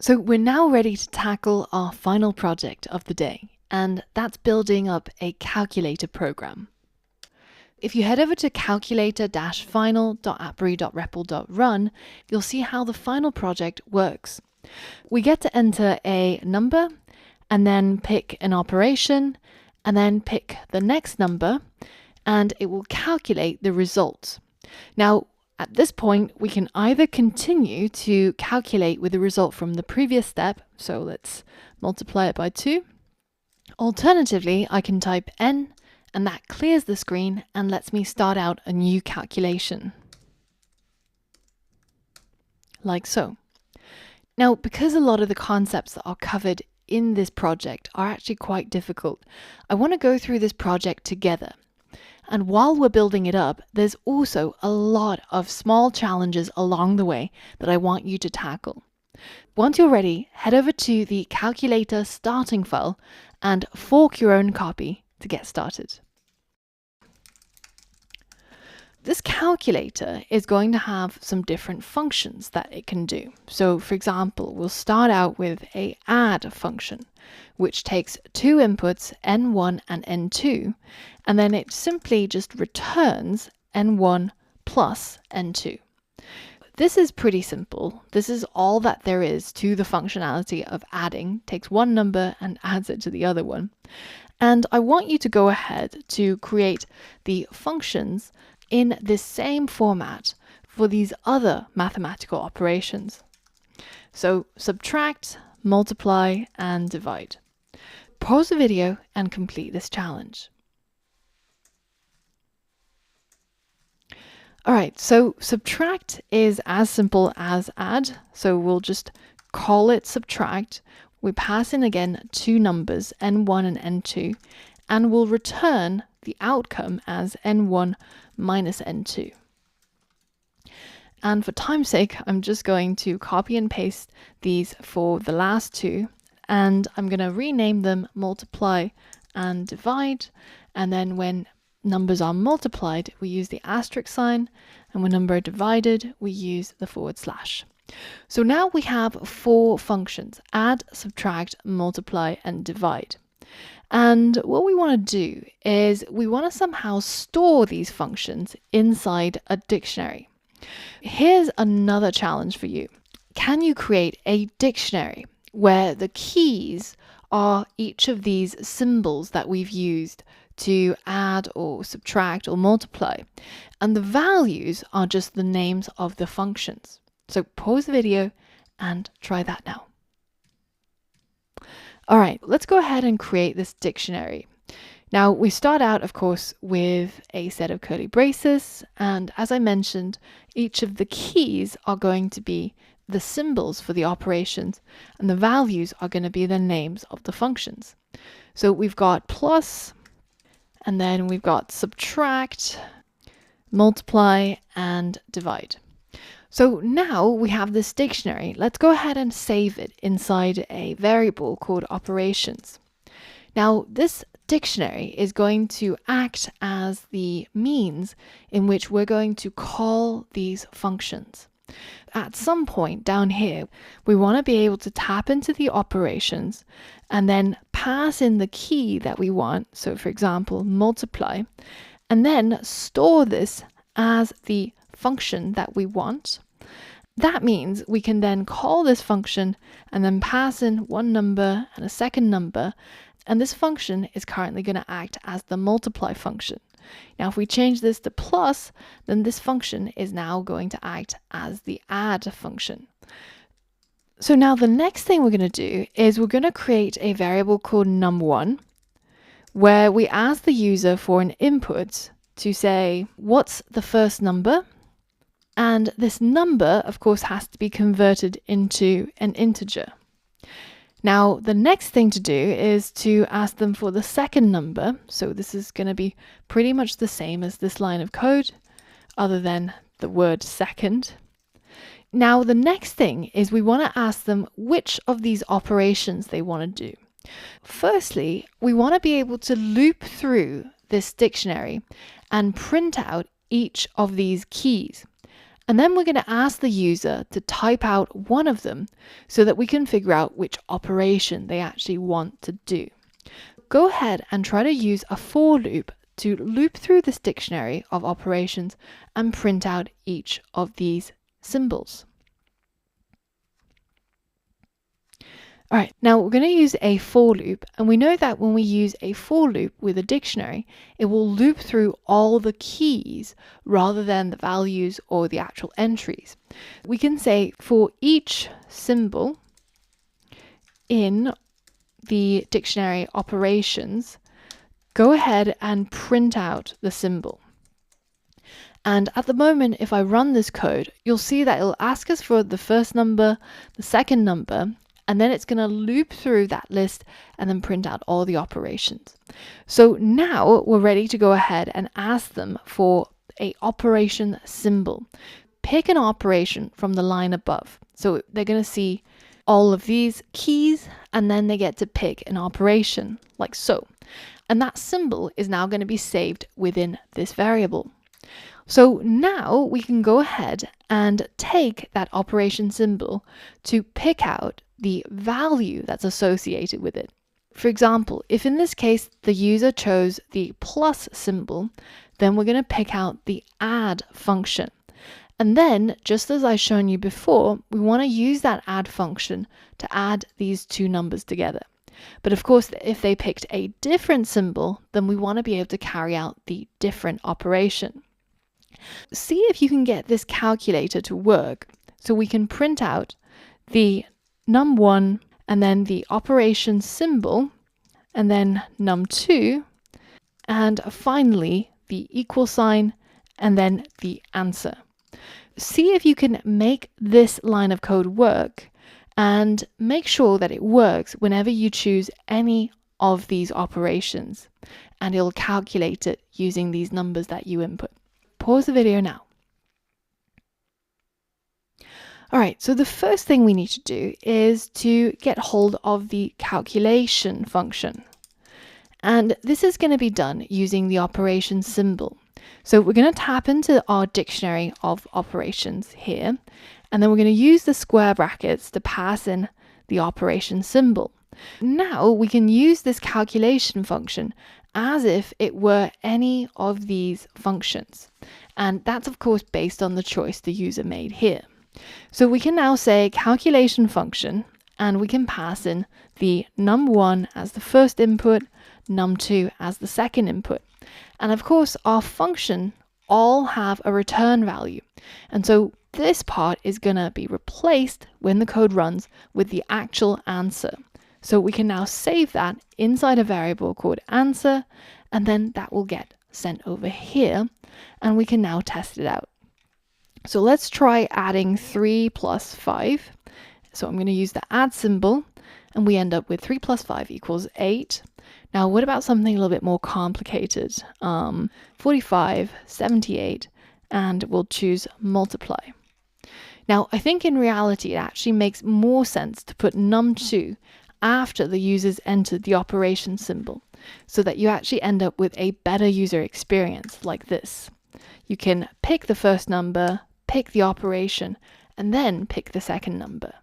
So we're now ready to tackle our final project of the day, and that's building up a calculator program. If you head over to calculator-final.appary.repl.run, you'll see how the final project works. We get to enter a number and then pick an operation and then pick the next number, and it will calculate the result. Now, at this point, we can either continue to calculate with the result from the previous step, so let's multiply it by 2. Alternatively, I can type n, and that clears the screen and lets me start out a new calculation. Like so. Now, because a lot of the concepts that are covered in this project are actually quite difficult, I want to go through this project together. And while we're building it up, there's also a lot of small challenges along the way that I want you to tackle. Once you're ready, head over to the calculator starting file and fork your own copy to get started. This calculator is going to have some different functions that it can do. So for example, we'll start out with a add function, which takes two inputs, n1 and n2, and then it simply just returns n1 plus n2. This is pretty simple. This is all that there is to the functionality of adding. Takes one number and adds it to the other one. And I want you to go ahead to create the functions in this same format for these other mathematical operations. So subtract, multiply, and divide. Pause the video and complete this challenge. All right, so subtract is as simple as add. So we'll just call it subtract. We pass in again two numbers, n1 and n2, and we'll return the outcome as n1 minus n2. And for time's sake, I'm just going to copy and paste these for the last two, and I'm going to rename them multiply and divide. And then when numbers are multiplied, we use the asterisk sign, and when number are divided, we use the /. So now we have four functions: add, subtract, multiply, and divide. And what we want to do is we want to somehow store these functions inside a dictionary. Here's another challenge for you. Can you create a dictionary where the keys are each of these symbols that we've used to add or subtract or multiply, and the values are just the names of the functions? So pause the video and try that now. All right, let's go ahead and create this dictionary. Now we start out, of course, with a set of curly braces, and as I mentioned, each of the keys are going to be the symbols for the operations, and the values are going to be the names of the functions. So we've got plus, and then we've got subtract, multiply, and divide. So now we have this dictionary. Let's go ahead and save it inside a variable called operations. Now this dictionary is going to act as the means in which we're going to call these functions. At some point down here, we want to be able to tap into the operations and then pass in the key that we want. So for example, multiply, and then store this as the function that we want. That means we can then call this function and then pass in one number and a second number, and this function is currently going to act as the multiply function. Now if we change this to plus, then this function is now going to act as the add function. So now the next thing we're going to do is we're going to create a variable called num1, where we ask the user for an input to say, what's the first number? And this number, of course, has to be converted into an integer. Now, the next thing to do is to ask them for the second number. So this is going to be pretty much the same as this line of code, other than the word second. Now, the next thing is we want to ask them which of these operations they want to do. Firstly, we want to be able to loop through this dictionary and print out each of these keys. And then we're going to ask the user to type out one of them so that we can figure out which operation they actually want to do. Go ahead and try to use a for loop to loop through this dictionary of operations and print out each of these symbols. All right, now we're going to use a for loop, and we know that when we use a for loop with a dictionary, it will loop through all the keys rather than the values or the actual entries. We can say for each symbol in the dictionary operations, go ahead and print out the symbol. And at the moment, if I run this code, you'll see that it'll ask us for the first number, the second number, and then it's going to loop through that list and then print out all the operations. So now we're ready to go ahead and ask them for an operation symbol. Pick an operation from the line above. So they're going to see all of these keys, and then they get to pick an operation like so. And that symbol is now going to be saved within this variable. So now we can go ahead and take that operation symbol to pick out the value that's associated with it. For example, if in this case the user chose the plus symbol, then we're going to pick out the add function. And then, just as I've shown you before, we want to use that add function to add these two numbers together. But of course, if they picked a different symbol, then we want to be able to carry out the different operation. See if you can get this calculator to work so we can print out the num1 and then the operation symbol and then num2 and finally the equal sign and then the answer. See if you can make this line of code work and make sure that it works whenever you choose any of these operations, and it'll calculate it using these numbers that you input. Pause the video now. All right, so the first thing we need to do is to get hold of the calculation function. And this is going to be done using the operation symbol. So we're going to tap into our dictionary of operations here, and then we're going to use the square brackets to pass in the operation symbol. Now we can use this calculation function as if it were any of these functions. And that's of course based on the choice the user made here. So we can now say calculation function, and we can pass in the num1 as the first input, num2 as the second input. And of course, our function all have a return value. And so this part is going to be replaced when the code runs with the actual answer. So we can now save that inside a variable called answer, and then that will get sent over here, and we can now test it out. So let's try adding 3 plus 5. So I'm going to use the add symbol, and we end up with 3 plus 5 equals 8. Now, what about something a little bit more complicated? 45, 78, and we'll choose multiply. Now, I think in reality, it actually makes more sense to put num2 after the user's entered the operation symbol, so that you actually end up with a better user experience like this. You can pick the first number, pick the operation, and then pick the second number.